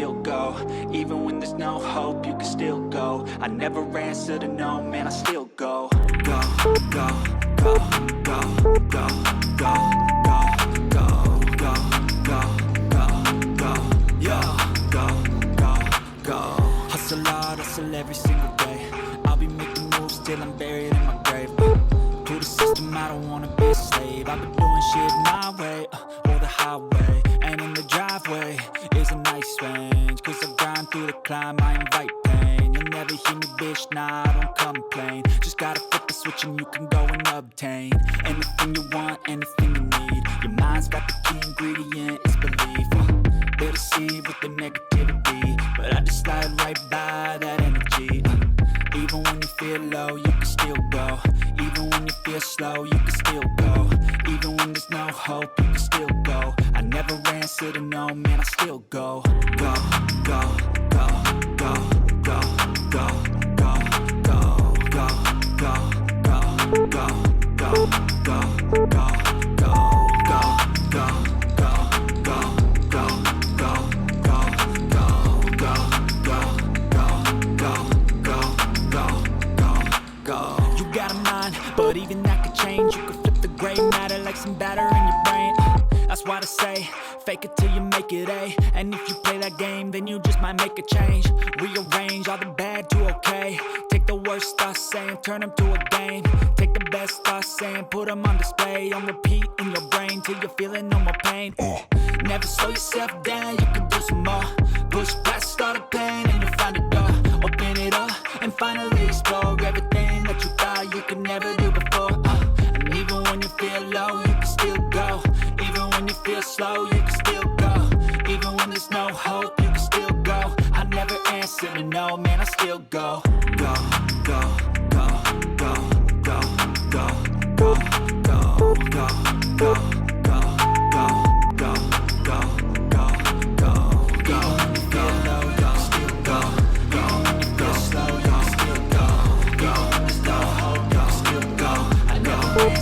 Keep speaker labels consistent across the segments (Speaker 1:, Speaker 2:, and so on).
Speaker 1: still go. Even when there's no hope, you can still go. I never answer to no, man, I still go. Go, go, go, go, go, go, go, go, go, go, go, go, yo, go, go, go. Hustle hard, hustle every single day. I'll be making moves till I'm buried in my grave. To the system, I don't wanna be a slave. I've been doing shit my way, or the highway. And in the driveway is a nice range. Cause I grind through the climb, I invite pain. You'll never hear me, bitch, nah, I don't complain. Just gotta flip the switch and you can go and obtain anything you want, anything you need. Your mind's got the key ingredient, it's belief. They deceive with the negativity, but I just slide right by that energy. Even when you feel low, you can still go. Even when you feel slow, you can still go. Even when there's no hope, you can still go. I never answer to no, man, I still go. Go, go, go, go, go, go, go, go, go, go, go, go, go, go, go, go, go, go, go, you got a mind, but even that could change. You could flip the gray matter like some batter in your brain. That's why they say, fake it till you make it A. And if you play that game, then you just might make a change. Rearrange all the bad to okay. Take the worst thoughts saying, turn them to a game. Take the best thoughts saying, put them on display. On repeat in your brain till you're feeling no more pain. Never slow yourself down, you can do some more. Push past all the pain and you'll find a door. Open it up and finally explore everything that you thought you could never do before. And even when you feel low, you can still go. Even when you feel slow, you can still go. Even when there's no hope, you can still go. I never answer to no, man, I still go. Go, go, go, go, go, go, go, go, go, go, go, go, go, go, go, go, go. Even when you feel low, you can still go. Even when you feel slow, you can still go. Even when there's no hope, you can still go. I never answer to no, man, I still go.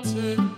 Speaker 2: Take